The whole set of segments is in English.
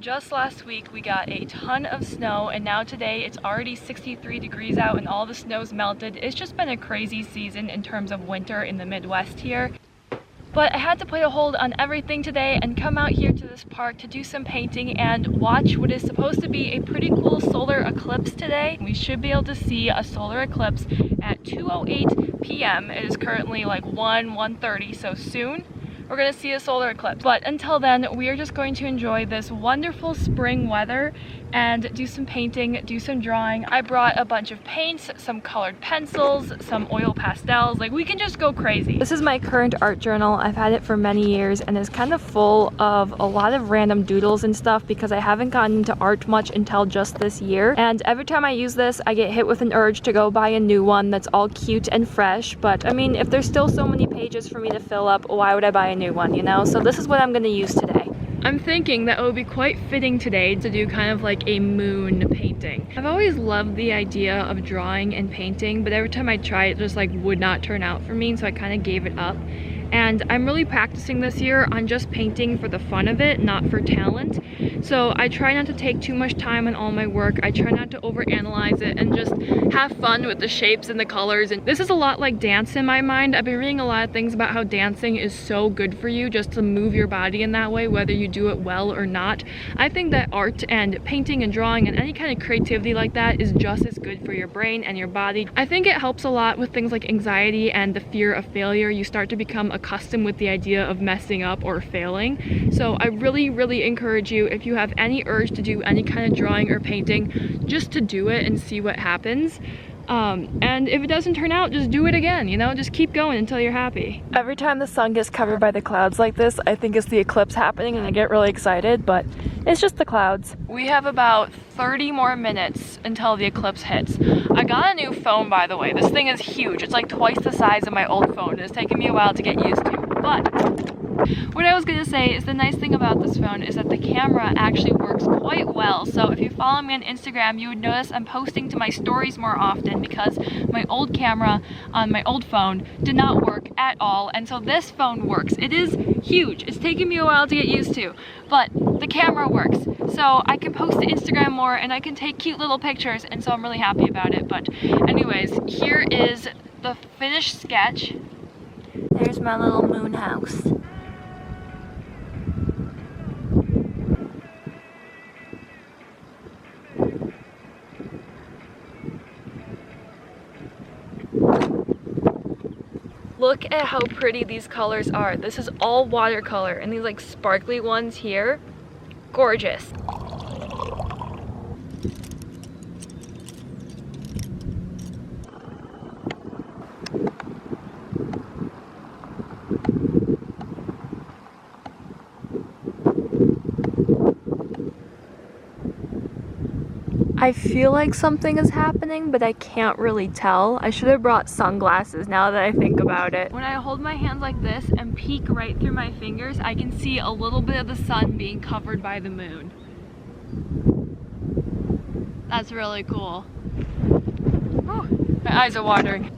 Just last week we got a ton of snow, and now today it's already 63 degrees out and all the snow's melted. It's just been a crazy season in terms of winter in the Midwest here. But I had to put a hold on everything today and come out here to this park to do some painting and watch what is supposed to be a pretty cool solar eclipse today. We should be able to see a solar eclipse at 2:08 p.m. It is currently like 1:30, so soon we're gonna see a solar eclipse. But until then, we are just going to enjoy this wonderful spring weather and do some painting, do some drawing. I brought a bunch of paints, some colored pencils, some oil pastels. Like, we can just go crazy. This is my current art journal. I've had it for many years and it's kind of full of a lot of random doodles and stuff because I haven't gotten into art much until just this year. And every time I use this, I get hit with an urge to go buy a new one that's all cute and fresh. But I mean, if there's still so many pages for me to fill up, why would I buy a new one, you know? So this is what I'm gonna use today. I'm thinking that it would be quite fitting today to do kind of like a moon painting. I've always loved the idea of drawing and painting, but every time I try it just like would not turn out for me, so I kind of gave it up. And I'm really practicing this year on just painting for the fun of it, not for talent. So I try not to take too much time on all my work. I try not to overanalyze it and just have fun with the shapes and the colors. And this is a lot like dance in my mind. I've been reading a lot of things about how dancing is so good for you, just to move your body in that way, whether you do it well or not. I think that art and painting and drawing and any kind of creativity like that is just as good for your brain and your body. I think it helps a lot with things like anxiety and the fear of failure. You start to become accustomed with the idea of messing up or failing. So I really encourage you, if you have any urge to do any kind of drawing or painting, just to do it and see what happens. And if it doesn't turn out, just do it again, you know? Just keep going until you're happy. Every time the sun gets covered by the clouds like this, I think it's the eclipse happening and I get really excited, but it's just the clouds. We have about 30 more minutes until the eclipse hits. I got a new phone, by the way. This thing is huge. It's like twice the size of my old phone. It's taken me a while to get used to, but what I was gonna say is the nice thing about this phone is that the camera actually works quite well. So if you follow me on Instagram, you would notice I'm posting to my stories more often because my old camera on my old phone did not work at all. And so this phone works. It is huge. It's taken me a while to get used to, but the camera works. So I can post to Instagram more and I can take cute little pictures, and so I'm really happy about it. But anyways, here is the finished sketch. There's my little moon house. Look at how pretty these colors are. This is all watercolor, and these like sparkly ones here, gorgeous. I feel like something is happening, but I can't really tell. I should have brought sunglasses now that I think about it. When I hold my hands like this and peek right through my fingers, I can see a little bit of the sun being covered by the moon. That's really cool. Whew, my eyes are watering.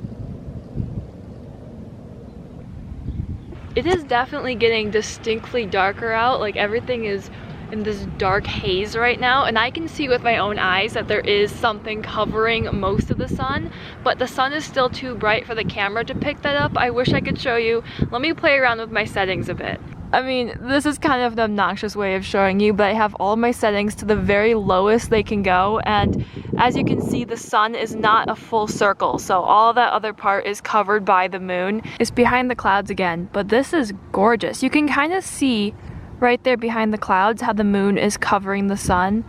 It is definitely getting distinctly darker out. Like, everything is in this dark haze right now, and I can see with my own eyes that there is something covering most of the sun, but the sun is still too bright for the camera to pick that up. I wish I could show you. Let me play around with my settings a bit. I mean, this is kind of an obnoxious way of showing you, but I have all my settings to the very lowest they can go, and as you can see, the sun is not a full circle, so all that other part is covered by the moon. It's behind the clouds again, but this is gorgeous. You can kind of see right there behind the clouds how the moon is covering the sun.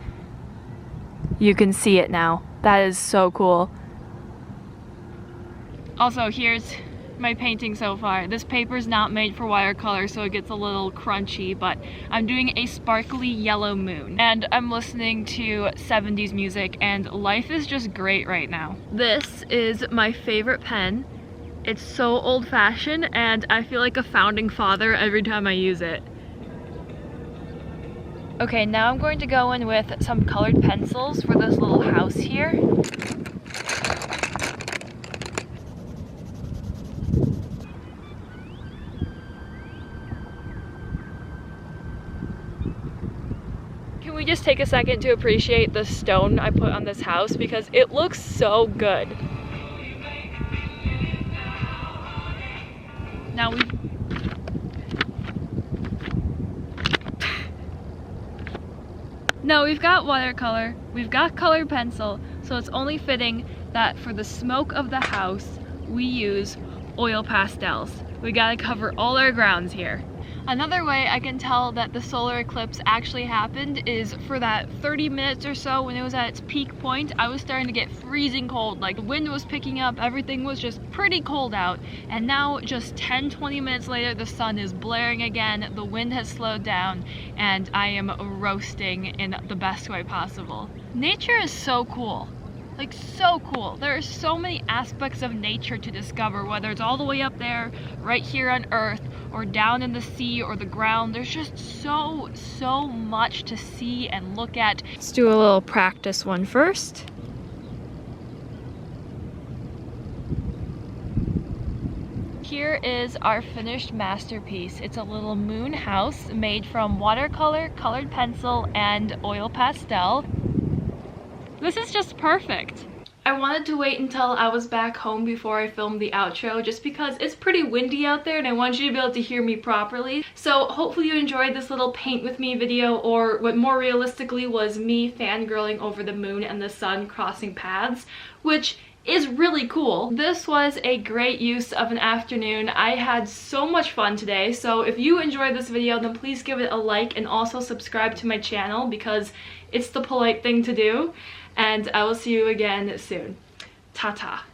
You can see it now. That is so cool. Also, here's my painting so far. This paper is not made for watercolor, so it gets a little crunchy, but I'm doing a sparkly yellow moon, and I'm listening to 70s music, and life is just great right now. This is my favorite pen. It's so old-fashioned, and I feel like a founding father every time I use it. Okay, now I'm going to go in with some colored pencils for this little house here. Can we just take a second to appreciate the stone I put on this house because it looks so good. Now we've got watercolor, we've got colored pencil, so it's only fitting that for the smoke of the house, we use oil pastels. We gotta cover all our grounds here. Another way I can tell that the solar eclipse actually happened is for that 30 minutes or so when it was at its peak point, I was starting to get freezing cold. Like the wind was picking up, everything was just pretty cold out. And now just 10-20 minutes later, the sun is blaring again, the wind has slowed down, and I am roasting in the best way possible. Nature is so cool. Like, so cool. There are so many aspects of nature to discover, whether it's all the way up there, right here on Earth, or down in the sea or the ground. There's just so much to see and look at. Let's do a little practice one first. Here is our finished masterpiece. It's a little moon house made from watercolor, colored pencil, and oil pastel. This is just perfect. I wanted to wait until I was back home before I filmed the outro just because it's pretty windy out there and I want you to be able to hear me properly. So hopefully you enjoyed this little paint with me video, or what more realistically was me fangirling over the moon and the sun crossing paths, which is really cool. This was a great use of an afternoon. I had so much fun today, so if you enjoyed this video then please give it a like and also subscribe to my channel because it's the polite thing to do. And I will see you again soon. Ta-ta.